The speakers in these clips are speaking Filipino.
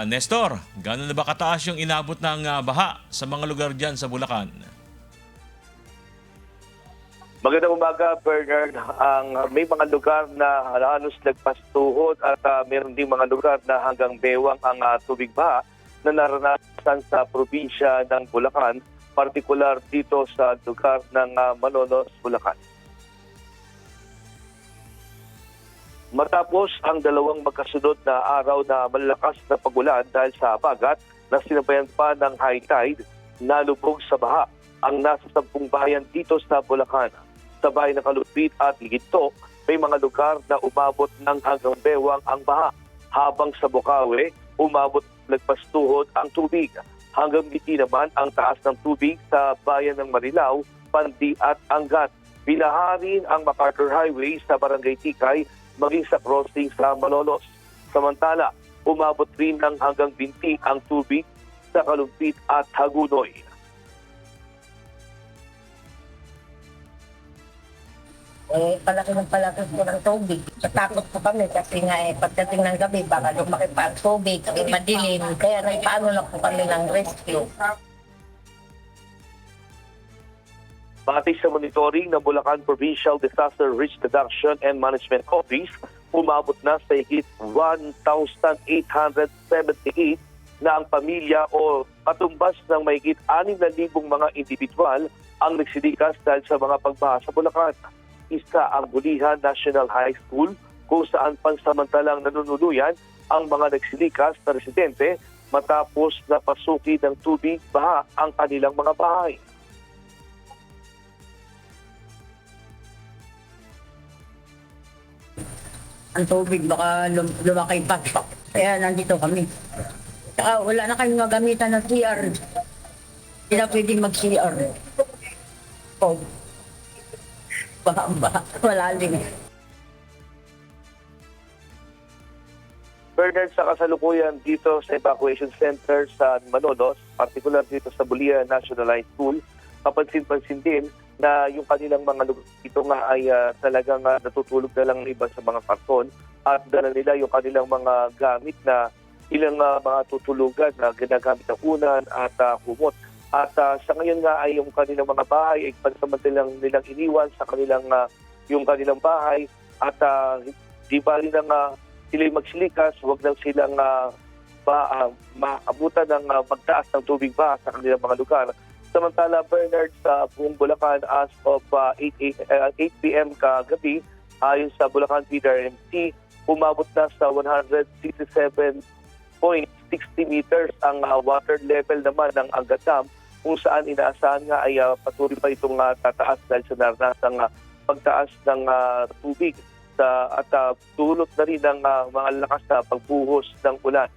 Nestor, gano'n na ba kataas yung inabot ng baha sa mga lugar dyan sa Bulacan? Magandang umaga, Bernard. May mga lugar na halos nagpastuhod at meron din mga lugar na hanggang bewang ang tubig baha na naranasan sa probinsya ng Bulacan, partikular dito sa lugar ng Malolos, Bulacan. Matapos ang dalawang magkasunod na araw na malakas na pagulan dahil sa bagat na sinabayan pa ng high tide, nalubog sa baha ang nasa 10 bayan dito sa Bulacan. Sa bayan ng Kalupit at Ginto, may mga lugar na umabot ng hanggang bewang ang baha, habang sa Bukawi, umabot nagpastuhod ang tubig. Hanggang Biti naman ang taas ng tubig sa bayan ng Marilao, Pandi at Angat. Binaha rin ang MacArthur Highway sa Barangay Tikay, maging sa crossing sa Malolos. Samantala, umabot rin ng hanggang Binti ang tubig sa Kalumpit at Hagunoy. Palaki po ng tubig. Natakot po kami kasi nga pagdating ng gabi, baka lumaki pa ang tubig, madilim. Kaya nagpaano lang po kami ng rescue. Batay sa monitoring ng Bulacan Provincial Disaster Risk Reduction and Management Office, umabot na sa higit 1,878 na ang pamilya o katumbas ng mahigit 6,000 mga individual ang nagsilikas dahil sa mga pagbaha sa Bulacan. Isa ang Bulihan National High School kung saan pansamantalang nanunuluyan ang mga nagsilikas na residente matapos na pasuki ng tubig baha ang kanilang mga bahay. Ang tubig baka lumaki pa. Kaya nandito kami. Saka wala na kayong magamitan ng CR. Hindi na pwedeng mag-CR. Oh. Baha, malalim. Bernard, sa kasalukuyan dito sa evacuation center sa Malolos, particular dito sa Bulihan National High School, kapansin-pansin din na yung kanilang mga lugar dito nga ay talagang natutulog na lang iba sa mga karton at dala nila yung kanilang mga gamit na ilang mga tutulugan na ginagamit ng unan at kumot. At sa ngayon nga ay yung kanilang mga bahay ay pansamantalang nilang iniwan sa kanilang yung kanilang bahay at di ba rin ang sila'y magsilikas, huwag lang silang maabutan ng magtaas ng tubig ba sa kanilang mga lugar. Samantala, Bernard, sa buong Bulacan as of 8 p.m. kagabi, ayon sa Bulacan PDRMC, umabot na sa 167.60 meters ang water level naman ng Angat Dam, kung saan inaasahan nga ay patuloy pa itong tataas dahil sa naranasang pagtaas ng tubig at dulot na rin ng mga lakas na pagbuhos ng ulan.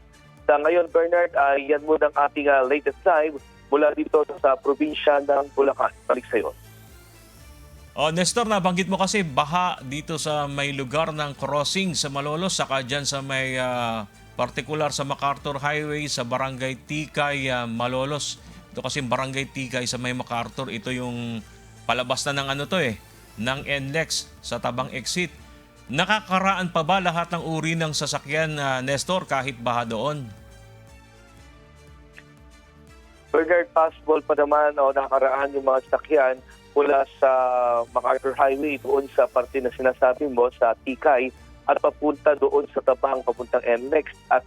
Sa ngayon, Bernard, yan muna ang ating latest live mula dito sa probinsya ng Bulacan. Balik sa iyo. Nestor, nabanggit mo kasi baha dito sa may lugar ng crossing sa Malolos, saka dyan sa may particular sa MacArthur Highway sa Barangay Tikay, Malolos. Ito kasi Barangay Tikay sa may MacArthur, ito yung palabas na ng ng NLEX sa Tabang Exit. Nakakaraan pa ba lahat ng uri ng sasakyan, Nestor, kahit baha doon? Bernard, possible pa naman nakaraan yung mga sakyan mula sa MacArthur Highway doon sa parte na sinasabi mo sa Tikay at papunta doon sa Tabang papuntang NLEX at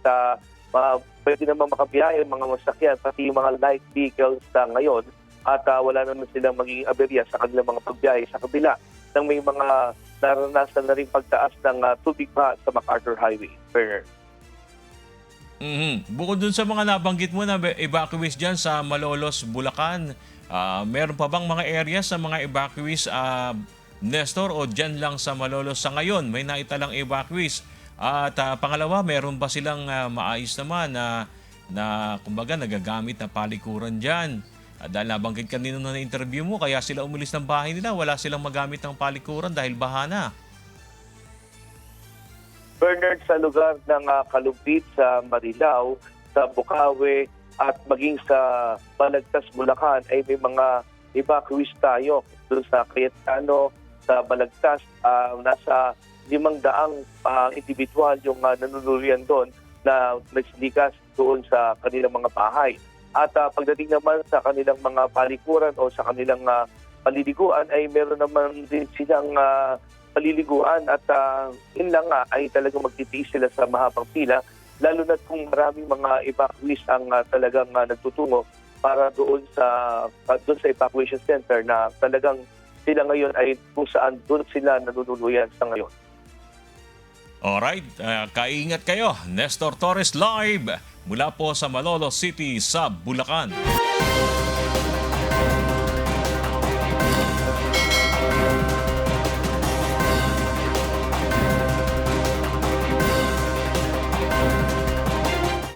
pwede naman makabiyahe mga masakyan pati yung mga light vehicles ngayon at wala naman silang magiging aberya sa kanilang mga pagbiyahe sa kabila ng may mga naranasan na rin pagtaas ng tubig pa sa MacArthur Highway. Bernard. Bukod dun sa mga nabanggit mo na evacuees dyan sa Malolos, Bulacan, meron pa bang mga areas sa mga evacuees, Nestor, o dyan lang sa Malolos sa ngayon? May naitalang evacuees. At pangalawa, meron ba silang maayos naman na kumbaga nagagamit na palikuran dyan? Dahil nabanggit kanina na interview mo, kaya sila umalis ng bahay nila, wala silang magamit ng palikuran dahil baha na. Bernard, sa lugar ng Kalumpit, sa Marilao, sa Bukawi at maging sa Balagtas, Bulacan ay may mga evacuees tayo. Doon sa Cayetano, sa Balagtas, nasa 500 individual yung nanunuluyan doon na nagsilikas doon sa kanilang mga bahay. At pagdating naman sa kanilang mga palikuran o sa kanilang paliliguan ay meron naman din silang paliliguan at yun lang nga ay talagang magtitiis sila sa mahabang pila, lalo na kung maraming mga evacuees ang talagang nagtutungo para doon sa evacuation center na talagang sila ngayon ay kung saan doon sila nanunuluyan sa ngayon. Alright, kaingat kayo. Nestor Torres live mula po sa Malolos City sa Bulacan.